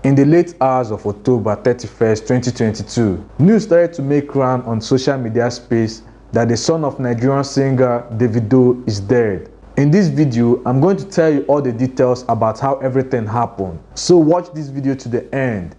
In the late hours of October 31st, 2022, news started to make round on social media space that the son of Nigerian singer Davido is dead. In this video, I'm going to tell you all the details about how everything happened. So watch this video to the end.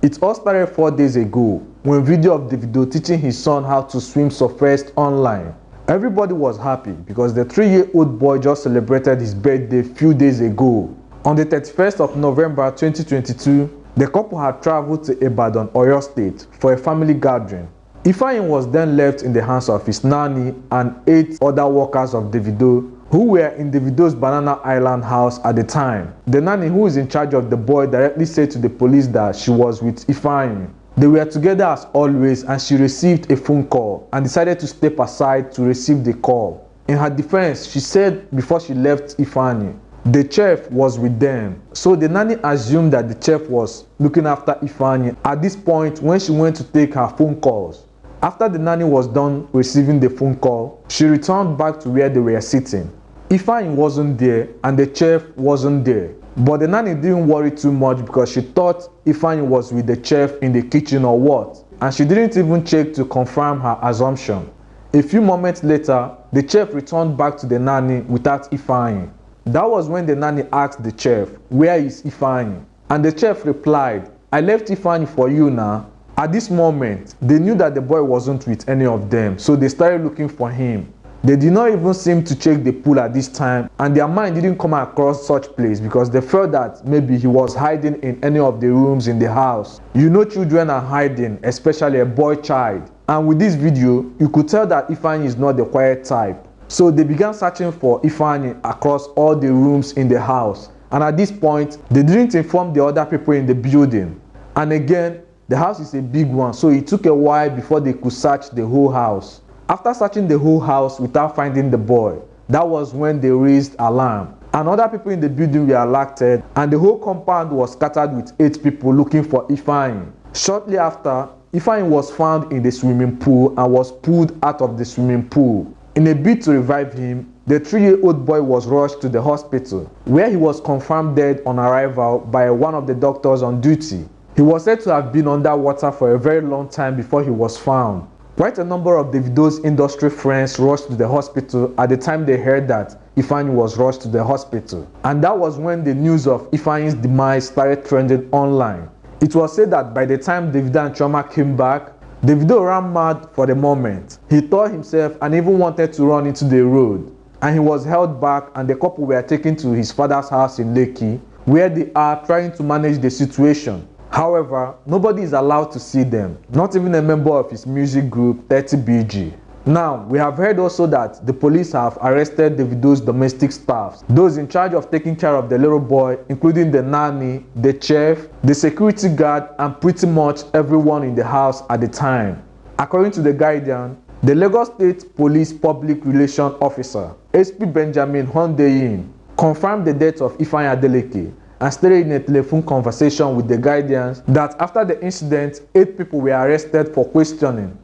It all started 4 days ago when video of Davido teaching his son how to swim surfaced online. Everybody was happy because the 3-year-old boy just celebrated his birthday few days ago. On the 31st of November 2022, the couple had traveled to Ibadan, Oyo State for a family gathering. Ifeanyi was then left in the hands of his nanny and 8 other workers of Davido who were in Davido's Banana Island house at the time. The nanny who is in charge of the boy directly said to the police that she was with Ifeanyi. They were together as always and she received a phone call and decided to step aside to receive the call. In her defense, she said before she left Ifeanyi, the chef was with them. So the nanny assumed that the chef was looking after Ifeanyi at this point when she went to take her phone calls. After the nanny was done receiving the phone call, she returned back to where they were sitting. Ifeanyi wasn't there and the chef wasn't there. But the nanny didn't worry too much because she thought Ifeanyi was with the chef in the kitchen or what, and she didn't even check to confirm her assumption. A few moments later, the chef returned back to the nanny without Ifeanyi. That was when the nanny asked the chef, "Where is Ifeanyi?" And the chef replied, "I left Ifeanyi for you now." At this moment, they knew that the boy wasn't with any of them, so they started looking for him. They did not even seem to check the pool at this time, and their mind didn't come across such place because they felt that maybe he was hiding in any of the rooms in the house. You know, children are hiding, especially a boy child. And with this video, you could tell that Ifeanyi is not the quiet type. So they began searching for Ifeanyi across all the rooms in the house. And at this point, they didn't inform the other people in the building. And again, the house is a big one, so it took a while before they could search the whole house. After searching the whole house without finding the boy, that was when they raised alarm. And other people in the building were alerted, and the whole compound was scattered with 8 people looking for Ifeanyi. Shortly after, Ifeanyi was found in the swimming pool and was pulled out of the swimming pool. In a bid to revive him, the 3-year-old boy was rushed to the hospital, where he was confirmed dead on arrival by one of the doctors on duty. He was said to have been underwater for a very long time before he was found. Quite a number of Davido's industry friends rushed to the hospital at the time they heard that Ifeanyi was rushed to the hospital. And that was when the news of Ifeanyi's demise started trending online. It was said that by the time Davido and Chioma came back, Davido ran mad for the moment. He tore himself and even wanted to run into the road. And he was held back and the couple were taken to his father's house in Lekki, where they are trying to manage the situation. However, nobody is allowed to see them, not even a member of his music group 30BG. Now, we have heard also that the police have arrested Davido's domestic staff, those in charge of taking care of the little boy, including the nanny, the chef, the security guard, and pretty much everyone in the house at the time. According to The Guardian, the Lagos State Police Public Relations Officer, SP Benjamin Hundeyin, confirmed the death of Ifeanyi Adeleke and stated in a telephone conversation with The Guardian that after the incident, 8 people were arrested for questioning.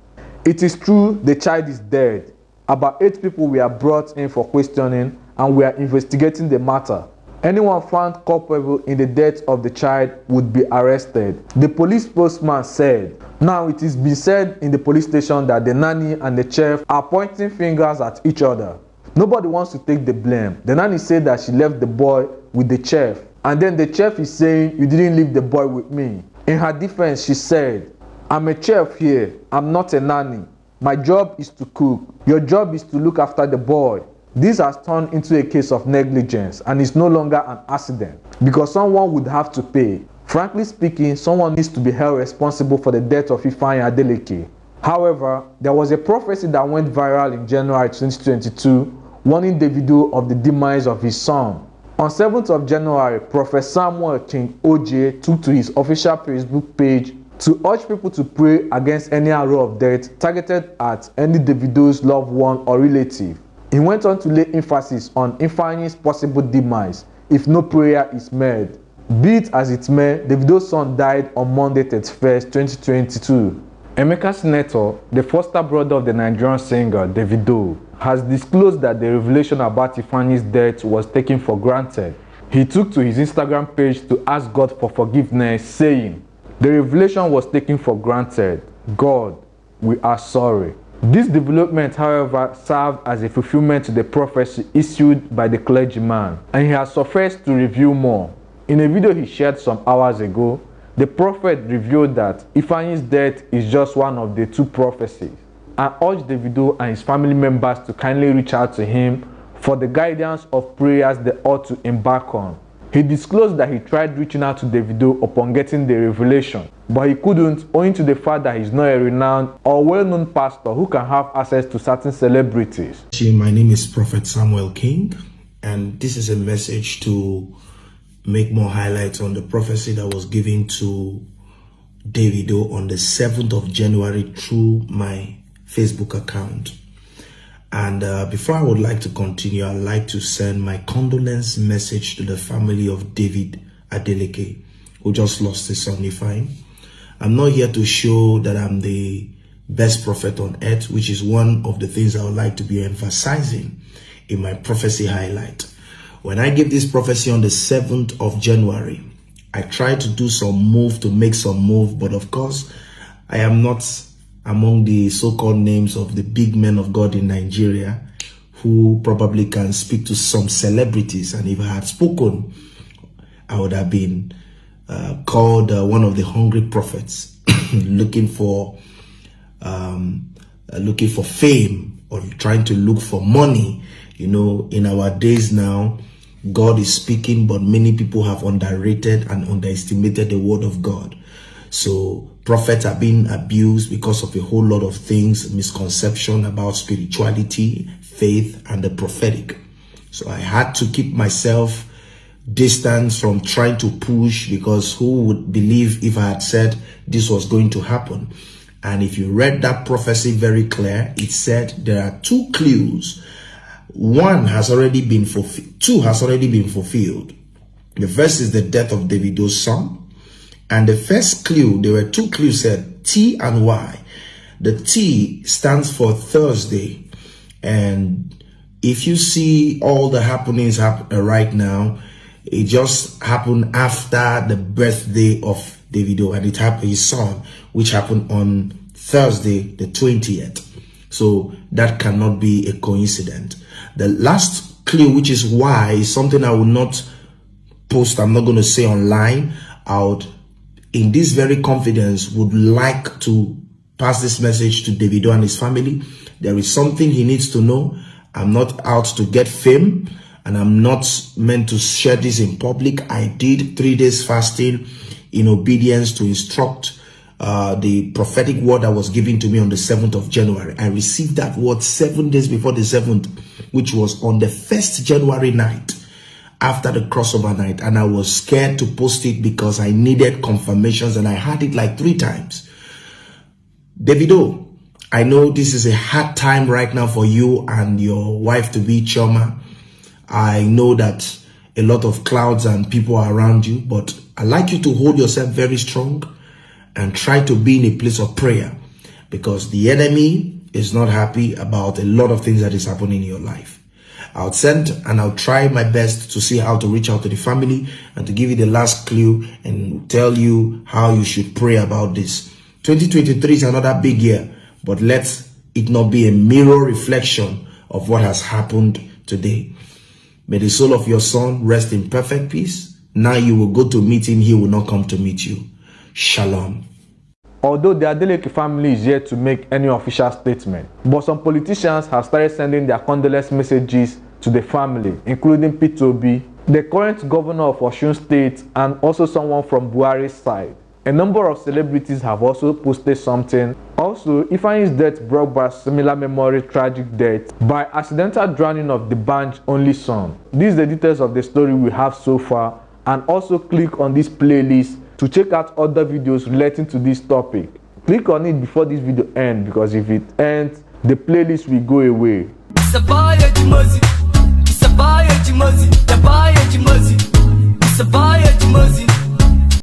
It is true the child is dead. About 8 people were brought in for questioning and we are investigating the matter. Anyone found culpable in the death of the child would be arrested, the police spokesman said. Now it is been said in the police station that the nanny and the chef are pointing fingers at each other. Nobody wants to take the blame. The nanny said that she left the boy with the chef. And then the chef is saying, "You didn't leave the boy with me." In her defense, she said, "I'm a chef here. I'm not a nanny. My job is to cook. Your job is to look after the boy." This has turned into a case of negligence and is no longer an accident because someone would have to pay. Frankly speaking, someone needs to be held responsible for the death of Ifeanyi Adeleke. However, there was a prophecy that went viral in January 2022 warning Davido of the demise of his son. On 7th of January, Prophet Samuel King OJ took to his official Facebook page to urge people to pray against any arrow of death targeted at any Davido's loved one or relative. He went on to lay emphasis on Ifeanyi's possible demise if no prayer is made. Be it as it may, Davido's son died on Monday 31st, 2022. Emeka's senator, the foster brother of the Nigerian singer Davido, has disclosed that the revelation about Ifeanyi's death was taken for granted. He took to his Instagram page to ask God for forgiveness, saying, "The revelation was taken for granted. God, we are sorry." This development, however, served as a fulfillment to the prophecy issued by the clergyman, and he has surfaced to reveal more. In a video he shared some hours ago, the prophet revealed that Ifeanyi's death is just one of the two prophecies, and urged Davido and his family members to kindly reach out to him for the guidance of prayers they ought to embark on. He disclosed that he tried reaching out to Davido upon getting the revelation, but he couldn't owing to the fact that he's not a renowned or well-known pastor who can have access to certain celebrities. My name is Prophet Samuel King, and this is a message to make more highlights on the prophecy that was given to Davido on the 7th of January through my Facebook account. And before I would like to continue, I'd like to send my condolence message to the family of David Adeleke, who just lost his son Ifeanyi. I'm not here to show that I'm the best prophet on earth, which is one of the things I would like to be emphasizing in my prophecy highlight. When I gave this prophecy on the 7th of January, I tried to do some move to make some move, but of course, I am not among the so-called names of the big men of God in Nigeria who probably can speak to some celebrities. And if I had spoken, I would have been called one of the hungry prophets looking for fame or trying to look for money. You know, in our days now, God is speaking, but many people have underrated and underestimated the word of God. So prophets are being abused because of a whole lot of things, misconception about spirituality, faith, and the prophetic. So I had to keep myself distant from trying to push, because who would believe if I had said this was going to happen? And if you read that prophecy very clear, it said there are two clues. One has already been fulfilled. Two has already been fulfilled. The first is the death of Davido's son. And the first clue, there were two clues, said T and Y. The T stands for Thursday. And if you see all the happenings right now, it just happened after the birthday of Davido, and it happened his son, which happened on Thursday, the 20th. So that cannot be a coincidence. The last clue, which is Y, is something I will not post. I'm not going to say online. I would, in this very confidence, would like to pass this message to Davido and his family. There is something he needs to know. I'm not out to get fame, and I'm not meant to share this in public. I did 3 days fasting in obedience to instruct the prophetic word that was given to me on the 7th of January. I received that word 7 days before the 7th, which was on the 1st January night, after the crossover night. And I was scared to post it because I needed confirmations, and I had it like 3 times. Davido, I know this is a hard time right now for you and your wife-to-be, Chioma. I know that a lot of clouds and people are around you, but I'd like you to hold yourself very strong and try to be in a place of prayer, because the enemy is not happy about a lot of things that is happening in your life. I'll send and I'll try my best to see how to reach out to the family and to give you the last clue and tell you how you should pray about this. 2023 is another big year, but let it not be a mirror reflection of what has happened today. May the soul of your son rest in perfect peace. Now you will go to meet him, he will not come to meet you. Shalom. Although the Adeleke family is yet to make any official statement, but some politicians have started sending their condolence messages to the family, including Peter Obi, the current governor of Osun State, and also someone from Buhari's side. A number of celebrities have also posted something. Also, Ifeanyi's death brought back similar memory tragic death by accidental drowning of the band's only son. These are the details of the story we have so far, and also click on this playlist to check out other videos relating to this topic. Click on it before this video ends, because if it ends, the playlist will go away. It's a buy a Jimozi. It's a buy a Jimozi. The buy a Jimozi. It's a buy a Jimozi.